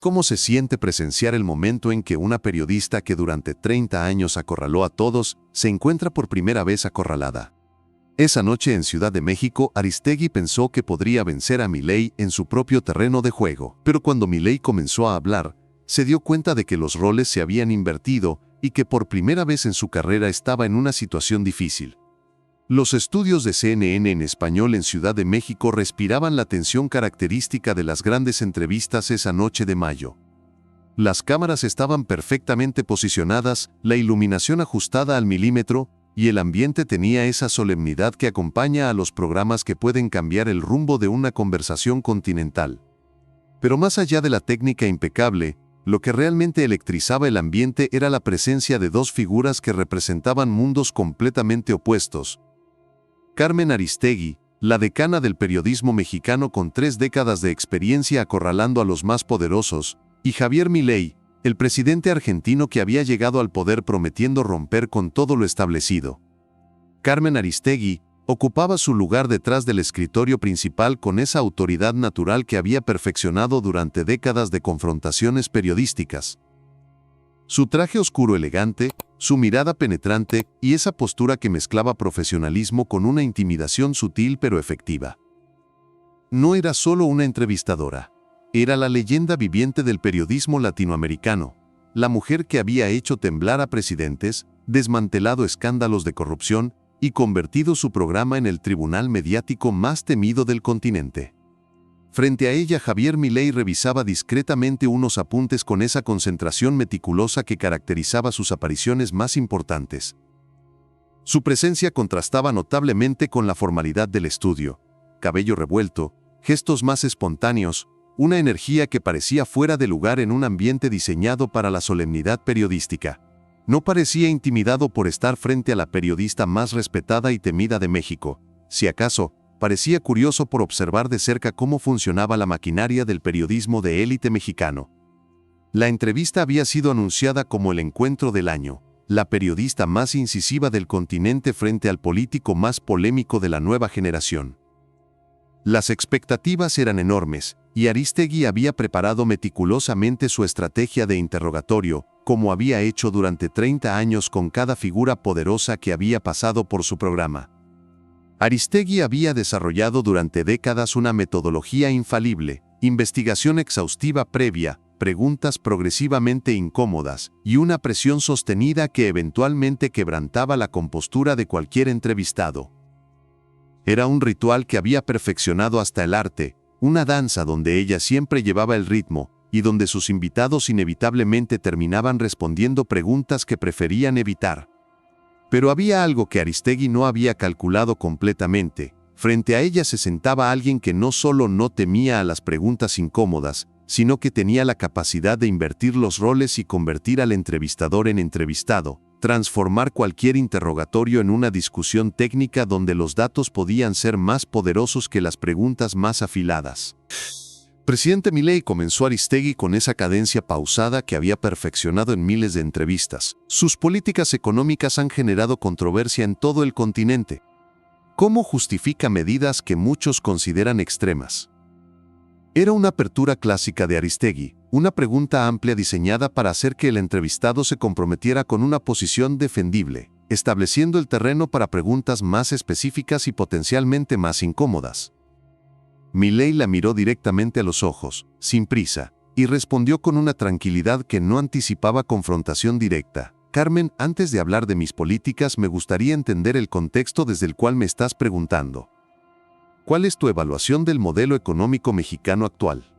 ¿Cómo se siente presenciar el momento en que una periodista que durante 30 años acorraló a todos, se encuentra por primera vez acorralada? Esa noche en Ciudad de México, Aristegui pensó que podría vencer a Milei en su propio terreno de juego. Pero cuando Milei comenzó a hablar, se dio cuenta de que los roles se habían invertido y que por primera vez en su carrera estaba en una situación difícil. Los estudios de CNN en español en Ciudad de México respiraban la tensión característica de las grandes entrevistas esa noche de mayo. Las cámaras estaban perfectamente posicionadas, la iluminación ajustada al milímetro, y el ambiente tenía esa solemnidad que acompaña a los programas que pueden cambiar el rumbo de una conversación continental. Pero más allá de la técnica impecable, lo que realmente electrizaba el ambiente era la presencia de dos figuras que representaban mundos completamente opuestos. Carmen Aristegui, la decana del periodismo mexicano con 3 décadas de experiencia acorralando a los más poderosos, y Javier Milei, el presidente argentino que había llegado al poder prometiendo romper con todo lo establecido. Carmen Aristegui ocupaba su lugar detrás del escritorio principal con esa autoridad natural que había perfeccionado durante décadas de confrontaciones periodísticas. Su traje oscuro elegante, su mirada penetrante y esa postura que mezclaba profesionalismo con una intimidación sutil pero efectiva. No era solo una entrevistadora. Era la leyenda viviente del periodismo latinoamericano, la mujer que había hecho temblar a presidentes, desmantelado escándalos de corrupción y convertido su programa en el tribunal mediático más temido del continente. Frente a ella, Javier Milei revisaba discretamente unos apuntes con esa concentración meticulosa que caracterizaba sus apariciones más importantes. Su presencia contrastaba notablemente con la formalidad del estudio, cabello revuelto, gestos más espontáneos, una energía que parecía fuera de lugar en un ambiente diseñado para la solemnidad periodística. No parecía intimidado por estar frente a la periodista más respetada y temida de México. Si acaso, parecía curioso por observar de cerca cómo funcionaba la maquinaria del periodismo de élite mexicano. La entrevista había sido anunciada como el encuentro del año, la periodista más incisiva del continente frente al político más polémico de la nueva generación. Las expectativas eran enormes, y Aristegui había preparado meticulosamente su estrategia de interrogatorio, como había hecho durante 30 años con cada figura poderosa que había pasado por su programa. Aristegui había desarrollado durante décadas una metodología infalible, investigación exhaustiva previa, preguntas progresivamente incómodas y una presión sostenida que eventualmente quebrantaba la compostura de cualquier entrevistado. Era un ritual que había perfeccionado hasta el arte, una danza donde ella siempre llevaba el ritmo y donde sus invitados inevitablemente terminaban respondiendo preguntas que preferían evitar. Pero había algo que Aristegui no había calculado completamente. Frente a ella se sentaba alguien que no solo no temía a las preguntas incómodas, sino que tenía la capacidad de invertir los roles y convertir al entrevistador en entrevistado, transformar cualquier interrogatorio en una discusión técnica donde los datos podían ser más poderosos que las preguntas más afiladas. Presidente Milei, comenzó Aristegui con esa cadencia pausada que había perfeccionado en miles de entrevistas. Sus políticas económicas han generado controversia en todo el continente. ¿Cómo justifica medidas que muchos consideran extremas? Era una apertura clásica de Aristegui, una pregunta amplia diseñada para hacer que el entrevistado se comprometiera con una posición defendible, estableciendo el terreno para preguntas más específicas y potencialmente más incómodas. Milei la miró directamente a los ojos, sin prisa, y respondió con una tranquilidad que no anticipaba confrontación directa. Carmen, antes de hablar de mis políticas, me gustaría entender el contexto desde el cual me estás preguntando. ¿Cuál es tu evaluación del modelo económico mexicano actual?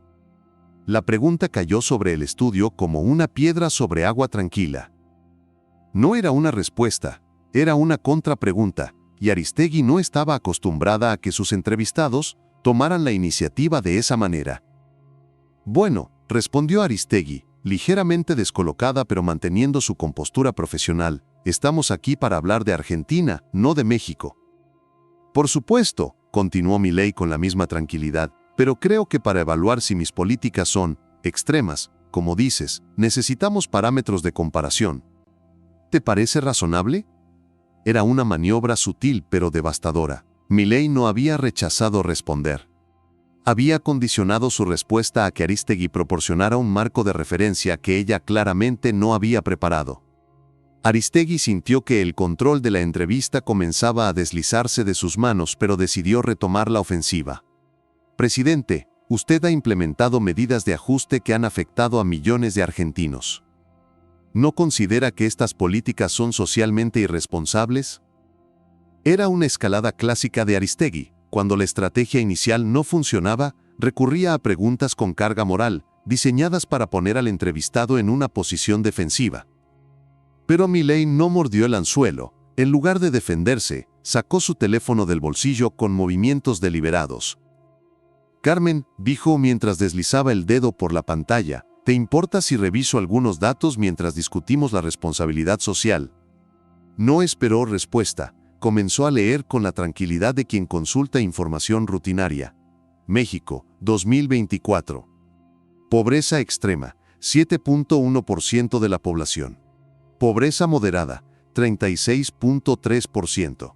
La pregunta cayó sobre el estudio como una piedra sobre agua tranquila. No era una respuesta, era una contrapregunta, y Aristegui no estaba acostumbrada a que sus entrevistados tomaran la iniciativa de esa manera. Bueno, respondió Aristegui, ligeramente descolocada pero manteniendo su compostura profesional, estamos aquí para hablar de Argentina, no de México. Por supuesto, continuó Milei con la misma tranquilidad, pero creo que para evaluar si mis políticas son extremas, como dices, necesitamos parámetros de comparación. ¿Te parece razonable? Era una maniobra sutil pero devastadora. Milei no había rechazado responder. Había condicionado su respuesta a que Aristegui proporcionara un marco de referencia que ella claramente no había preparado. Aristegui sintió que el control de la entrevista comenzaba a deslizarse de sus manos, pero decidió retomar la ofensiva. Presidente, usted ha implementado medidas de ajuste que han afectado a millones de argentinos. ¿No considera que estas políticas son socialmente irresponsables? Era una escalada clásica de Aristegui. Cuando la estrategia inicial no funcionaba, recurría a preguntas con carga moral, diseñadas para poner al entrevistado en una posición defensiva. Pero Milei no mordió el anzuelo. En lugar de defenderse, sacó su teléfono del bolsillo con movimientos deliberados. Carmen, dijo mientras deslizaba el dedo por la pantalla, ¿te importa si reviso algunos datos mientras discutimos la responsabilidad social? No esperó respuesta. Comenzó a leer con la tranquilidad de quien consulta información rutinaria. México, 2024. Pobreza extrema, 7.1% de la población. Pobreza moderada, 36.3%.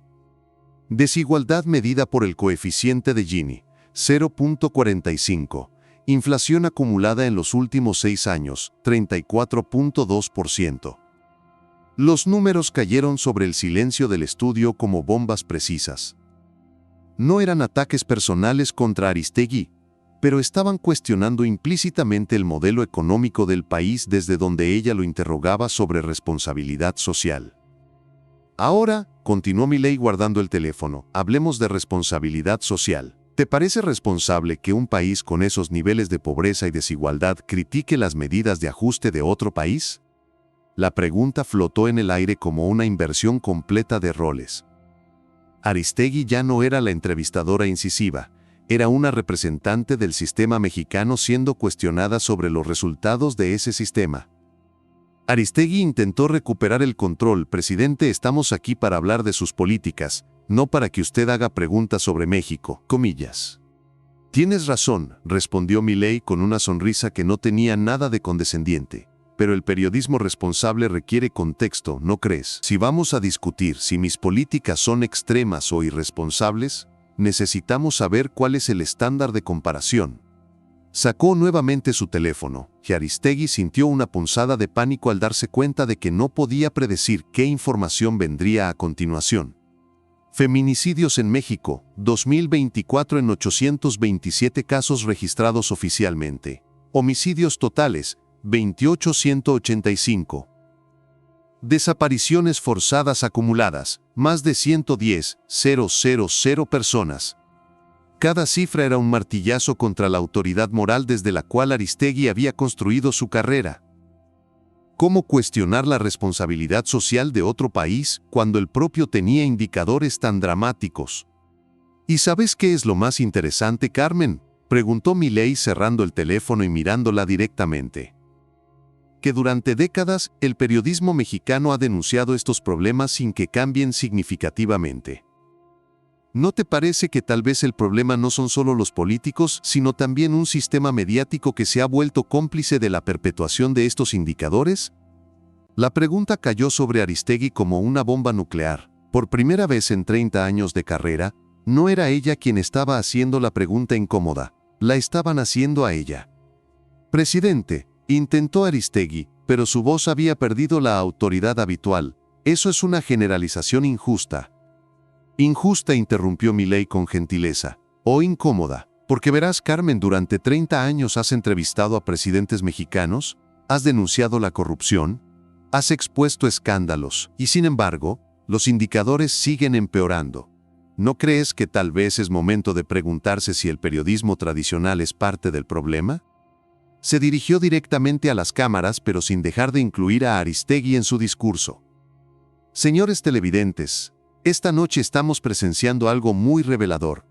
Desigualdad medida por el coeficiente de Gini, 0.45. Inflación acumulada en los últimos 6 años, 34.2%. Los números cayeron sobre el silencio del estudio como bombas precisas. No eran ataques personales contra Aristegui, pero estaban cuestionando implícitamente el modelo económico del país desde donde ella lo interrogaba sobre responsabilidad social. Ahora, continuó Milei guardando el teléfono, hablemos de responsabilidad social. ¿Te parece responsable que un país con esos niveles de pobreza y desigualdad critique las medidas de ajuste de otro país? La pregunta flotó en el aire como una inversión completa de roles. Aristegui ya no era la entrevistadora incisiva, era una representante del sistema mexicano siendo cuestionada sobre los resultados de ese sistema. Aristegui intentó recuperar el control. Presidente, estamos aquí para hablar de sus políticas, no para que usted haga preguntas sobre México, comillas. Tienes razón, respondió Milei con una sonrisa que no tenía nada de condescendiente. Pero el periodismo responsable requiere contexto, ¿no crees? Si vamos a discutir si mis políticas son extremas o irresponsables, necesitamos saber cuál es el estándar de comparación. Sacó nuevamente su teléfono, y Aristegui sintió una punzada de pánico al darse cuenta de que no podía predecir qué información vendría a continuación. Feminicidios en México, 2024 en 827 casos registrados oficialmente. Homicidios totales, 28.185. Desapariciones forzadas acumuladas, más de 110.000 personas. Cada cifra era un martillazo contra la autoridad moral desde la cual Aristegui había construido su carrera. ¿Cómo cuestionar la responsabilidad social de otro país cuando el propio tenía indicadores tan dramáticos? ¿Y sabes qué es lo más interesante, Carmen?, preguntó Milei cerrando el teléfono y mirándola directamente. Que durante décadas el periodismo mexicano ha denunciado estos problemas sin que cambien significativamente. ¿No te parece que tal vez el problema no son solo los políticos, sino también un sistema mediático que se ha vuelto cómplice de la perpetuación de estos indicadores? La pregunta cayó sobre Aristegui como una bomba nuclear. Por primera vez en 30 años de carrera, no era ella quien estaba haciendo la pregunta incómoda, la estaban haciendo a ella. Presidente, intentó Aristegui, pero su voz había perdido la autoridad habitual. Eso es una generalización injusta. Injusta, interrumpió Milei con gentileza, o incómoda, porque verás, Carmen, durante 30 años has entrevistado a presidentes mexicanos, has denunciado la corrupción, has expuesto escándalos, y sin embargo, los indicadores siguen empeorando. ¿No crees que tal vez es momento de preguntarse si el periodismo tradicional es parte del problema? Se dirigió directamente a las cámaras, pero sin dejar de incluir a Aristegui en su discurso. Señores televidentes, esta noche estamos presenciando algo muy revelador.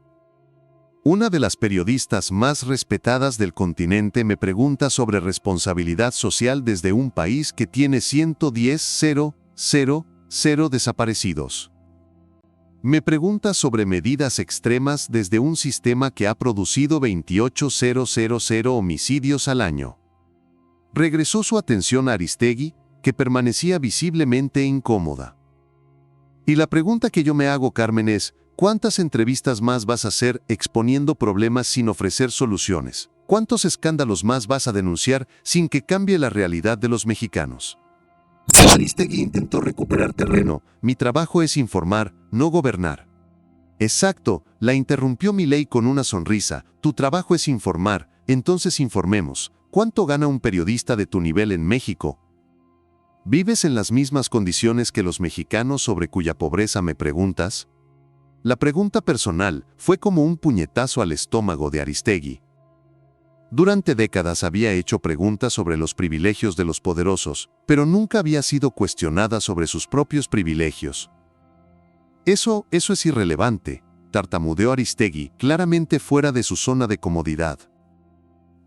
Una de las periodistas más respetadas del continente me pregunta sobre responsabilidad social desde un país que tiene 110.000 desaparecidos. Me pregunta sobre medidas extremas desde un sistema que ha producido 28.000 homicidios al año. Regresó su atención a Aristegui, que permanecía visiblemente incómoda. Y la pregunta que yo me hago, Carmen, es, ¿Cuántas entrevistas más vas a hacer exponiendo problemas sin ofrecer soluciones? ¿Cuántos escándalos más vas a denunciar sin que cambie la realidad de los mexicanos? Aristegui intentó recuperar terreno. Mi trabajo es informar, no gobernar. Exacto, la interrumpió Milei con una sonrisa. Tu trabajo es informar, entonces informemos. ¿Cuánto gana un periodista de tu nivel en México? ¿Vives en las mismas condiciones que los mexicanos sobre cuya pobreza me preguntas? La pregunta personal fue como un puñetazo al estómago de Aristegui. Durante décadas había hecho preguntas sobre los privilegios de los poderosos, pero nunca había sido cuestionada sobre sus propios privilegios. Eso es irrelevante, tartamudeó Aristegui, claramente fuera de su zona de comodidad.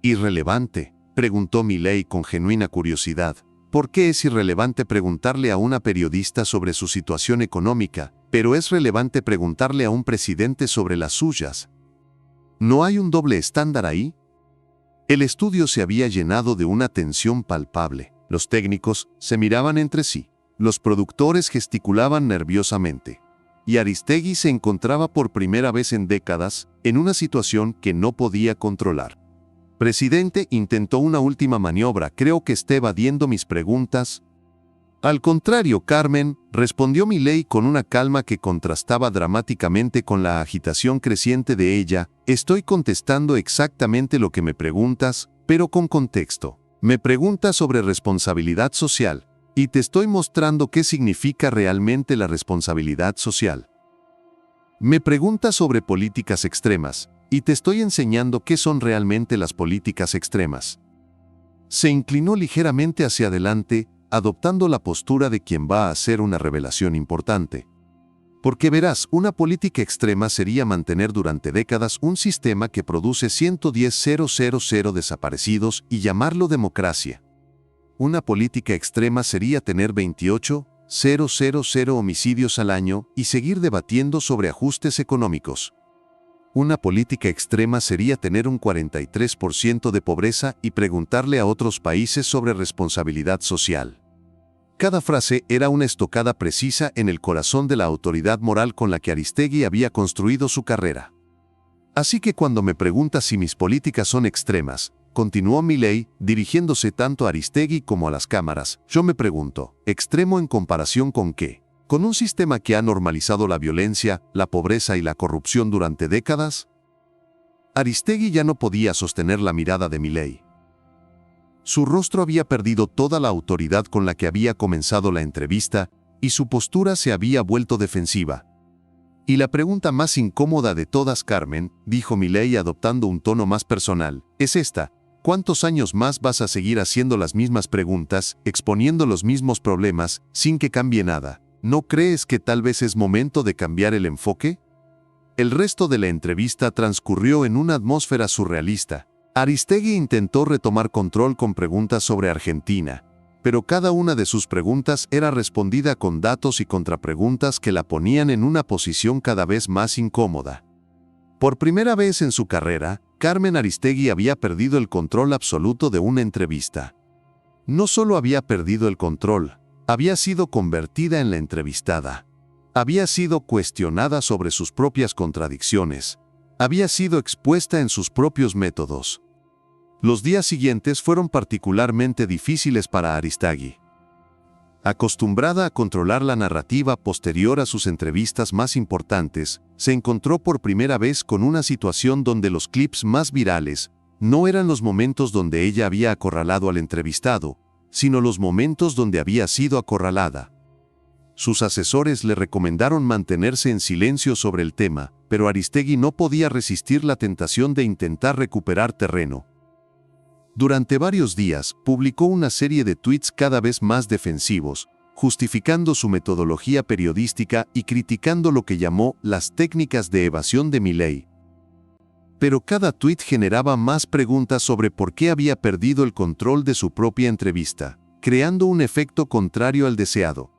¿Irrelevante?, preguntó Milei con genuina curiosidad. ¿Por qué es irrelevante preguntarle a una periodista sobre su situación económica, pero es relevante preguntarle a un presidente sobre las suyas? ¿No hay un doble estándar ahí? El estudio se había llenado de una tensión palpable. Los técnicos se miraban entre sí. Los productores gesticulaban nerviosamente. Y Aristegui se encontraba por primera vez en décadas en una situación que no podía controlar. Presidente, intentó una última maniobra. Creo que está evadiendo mis preguntas. Al contrario, Carmen, respondió Milei con una calma que contrastaba dramáticamente con la agitación creciente de ella. Estoy contestando exactamente lo que me preguntas, pero con contexto. Me preguntas sobre responsabilidad social, y te estoy mostrando qué significa realmente la responsabilidad social. Me preguntas sobre políticas extremas, y te estoy enseñando qué son realmente las políticas extremas. Se inclinó ligeramente hacia adelante, adoptando la postura de quien va a hacer una revelación importante. Porque verás, una política extrema sería mantener durante décadas un sistema que produce 110.000 desaparecidos y llamarlo democracia. Una política extrema sería tener 28.000 homicidios al año y seguir debatiendo sobre ajustes económicos. Una política extrema sería tener un 43% de pobreza y preguntarle a otros países sobre responsabilidad social. Cada frase era una estocada precisa en el corazón de la autoridad moral con la que Aristegui había construido su carrera. Así que cuando me preguntas si mis políticas son extremas, continuó Milei, dirigiéndose tanto a Aristegui como a las cámaras, yo me pregunto, ¿extremo en comparación con qué? ¿Con un sistema que ha normalizado la violencia, la pobreza y la corrupción durante décadas? Aristegui ya no podía sostener la mirada de Milei. Su rostro había perdido toda la autoridad con la que había comenzado la entrevista, y su postura se había vuelto defensiva. Y la pregunta más incómoda de todas, Carmen, dijo Milei adoptando un tono más personal, es esta: ¿cuántos años más vas a seguir haciendo las mismas preguntas, exponiendo los mismos problemas, sin que cambie nada? ¿No crees que tal vez es momento de cambiar el enfoque? El resto de la entrevista transcurrió en una atmósfera surrealista. Aristegui intentó retomar control con preguntas sobre Argentina, pero cada una de sus preguntas era respondida con datos y contrapreguntas que la ponían en una posición cada vez más incómoda. Por primera vez en su carrera, Carmen Aristegui había perdido el control absoluto de una entrevista. No solo había perdido el control, había sido convertida en la entrevistada. Había sido cuestionada sobre sus propias contradicciones. Había sido expuesta en sus propios métodos. Los días siguientes fueron particularmente difíciles para Aristegui. Acostumbrada a controlar la narrativa posterior a sus entrevistas más importantes, se encontró por primera vez con una situación donde los clips más virales no eran los momentos donde ella había acorralado al entrevistado, sino los momentos donde había sido acorralada. Sus asesores le recomendaron mantenerse en silencio sobre el tema, pero Aristegui no podía resistir la tentación de intentar recuperar terreno. Durante varios días, publicó una serie de tweets cada vez más defensivos, justificando su metodología periodística y criticando lo que llamó las técnicas de evasión de Milei. Pero cada tuit generaba más preguntas sobre por qué había perdido el control de su propia entrevista, creando un efecto contrario al deseado.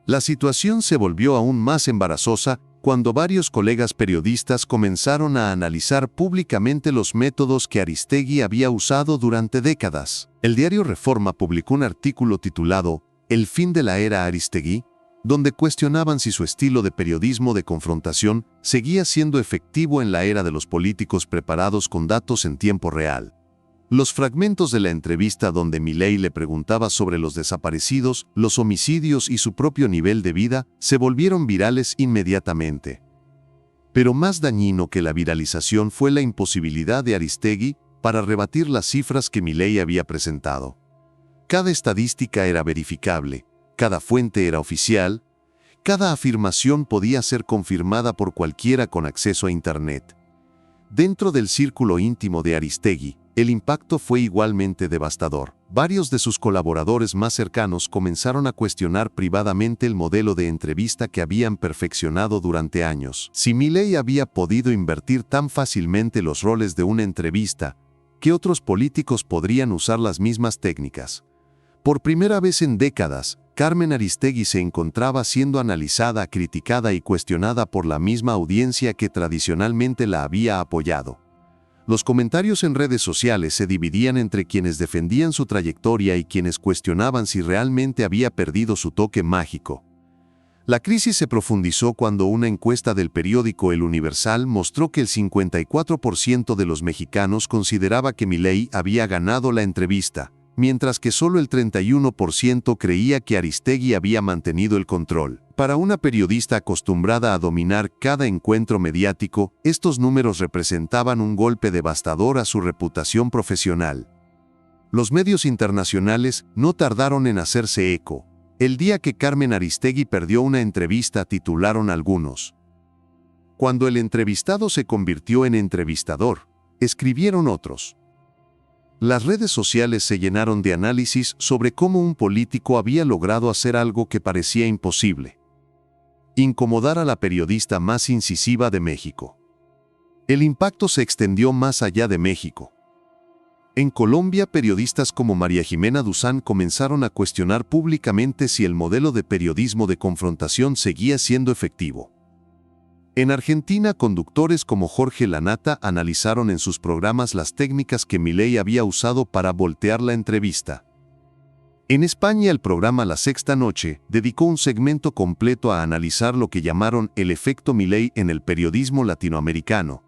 La situación se volvió aún más embarazosa cuando varios colegas periodistas comenzaron a analizar públicamente los métodos que Aristegui había usado durante décadas. El diario Reforma publicó un artículo titulado «El fin de la era Aristegui», donde cuestionaban si su estilo de periodismo de confrontación seguía siendo efectivo en la era de los políticos preparados con datos en tiempo real. Los fragmentos de la entrevista donde Milei le preguntaba sobre los desaparecidos, los homicidios y su propio nivel de vida se volvieron virales inmediatamente. Pero más dañino que la viralización fue la imposibilidad de Aristegui para rebatir las cifras que Milei había presentado. Cada estadística era verificable, cada fuente era oficial, cada afirmación podía ser confirmada por cualquiera con acceso a Internet. Dentro del círculo íntimo de Aristegui, el impacto fue igualmente devastador. Varios de sus colaboradores más cercanos comenzaron a cuestionar privadamente el modelo de entrevista que habían perfeccionado durante años. Si Milei había podido invertir tan fácilmente los roles de una entrevista, ¿qué otros políticos podrían usar las mismas técnicas? Por primera vez en décadas, Carmen Aristegui se encontraba siendo analizada, criticada y cuestionada por la misma audiencia que tradicionalmente la había apoyado. Los comentarios en redes sociales se dividían entre quienes defendían su trayectoria y quienes cuestionaban si realmente había perdido su toque mágico. La crisis se profundizó cuando una encuesta del periódico El Universal mostró que el 54% de los mexicanos consideraba que Milei había ganado la entrevista, mientras que solo el 31% creía que Aristegui había mantenido el control. Para una periodista acostumbrada a dominar cada encuentro mediático, estos números representaban un golpe devastador a su reputación profesional. Los medios internacionales no tardaron en hacerse eco. El día que Carmen Aristegui perdió una entrevista, titularon algunos. Cuando el entrevistado se convirtió en entrevistador, escribieron otros. Las redes sociales se llenaron de análisis sobre cómo un político había logrado hacer algo que parecía imposible: incomodar a la periodista más incisiva de México. El impacto se extendió más allá de México. En Colombia, periodistas como María Jimena Duzán comenzaron a cuestionar públicamente si el modelo de periodismo de confrontación seguía siendo efectivo. En Argentina, conductores como Jorge Lanata analizaron en sus programas las técnicas que Milei había usado para voltear la entrevista. En España, el programa La Sexta Noche dedicó un segmento completo a analizar lo que llamaron el efecto Milei en el periodismo latinoamericano.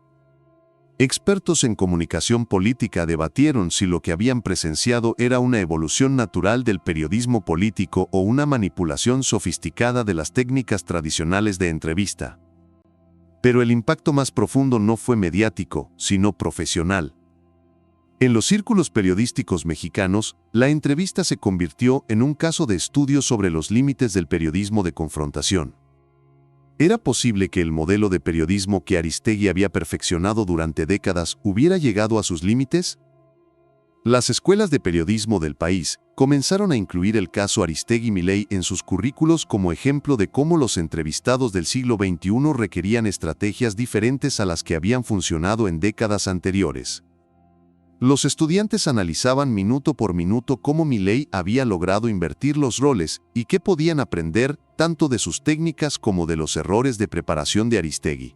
Expertos en comunicación política debatieron si lo que habían presenciado era una evolución natural del periodismo político o una manipulación sofisticada de las técnicas tradicionales de entrevista. Pero el impacto más profundo no fue mediático, sino profesional. En los círculos periodísticos mexicanos, la entrevista se convirtió en un caso de estudio sobre los límites del periodismo de confrontación. ¿Era posible que el modelo de periodismo que Aristegui había perfeccionado durante décadas hubiera llegado a sus límites? Las escuelas de periodismo del país comenzaron a incluir el caso Aristegui-Milei en sus currículos como ejemplo de cómo los entrevistados del siglo XXI requerían estrategias diferentes a las que habían funcionado en décadas anteriores. Los estudiantes analizaban minuto por minuto cómo Milei había logrado invertir los roles y qué podían aprender tanto de sus técnicas como de los errores de preparación de Aristegui.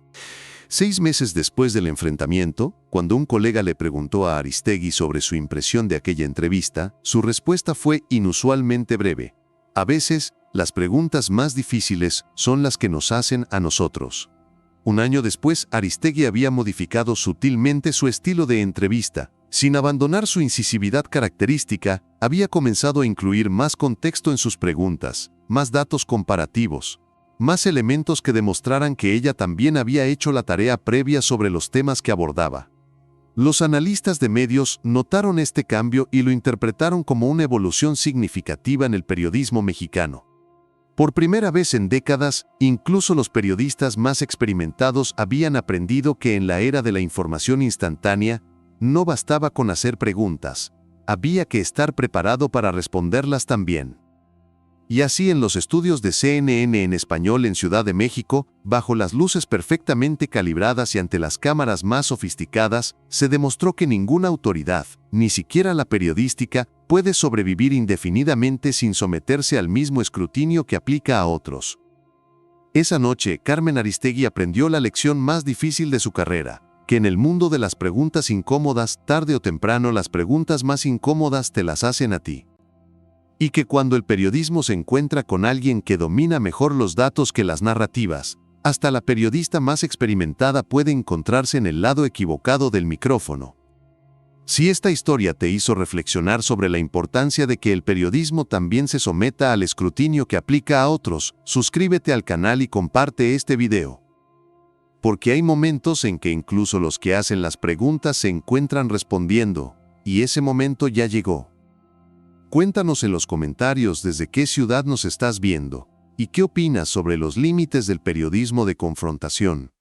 6 meses después del enfrentamiento, cuando un colega le preguntó a Aristegui sobre su impresión de aquella entrevista, su respuesta fue inusualmente breve: a veces, las preguntas más difíciles son las que nos hacen a nosotros. Un año después, Aristegui había modificado sutilmente su estilo de entrevista. Sin abandonar su incisividad característica, había comenzado a incluir más contexto en sus preguntas, más datos comparativos, más elementos que demostraran que ella también había hecho la tarea previa sobre los temas que abordaba. Los analistas de medios notaron este cambio y lo interpretaron como una evolución significativa en el periodismo mexicano. Por primera vez en décadas, incluso los periodistas más experimentados habían aprendido que en la era de la información instantánea, no bastaba con hacer preguntas, había que estar preparado para responderlas también. Y así, en los estudios de CNN en español en Ciudad de México, bajo las luces perfectamente calibradas y ante las cámaras más sofisticadas, se demostró que ninguna autoridad, ni siquiera la periodística, puede sobrevivir indefinidamente sin someterse al mismo escrutinio que aplica a otros. Esa noche, Carmen Aristegui aprendió la lección más difícil de su carrera: que en el mundo de las preguntas incómodas, tarde o temprano las preguntas más incómodas te las hacen a ti. Y que cuando el periodismo se encuentra con alguien que domina mejor los datos que las narrativas, hasta la periodista más experimentada puede encontrarse en el lado equivocado del micrófono. Si esta historia te hizo reflexionar sobre la importancia de que el periodismo también se someta al escrutinio que aplica a otros, suscríbete al canal y comparte este video. Porque hay momentos en que incluso los que hacen las preguntas se encuentran respondiendo, y ese momento ya llegó. Cuéntanos en los comentarios desde qué ciudad nos estás viendo, y qué opinas sobre los límites del periodismo de confrontación.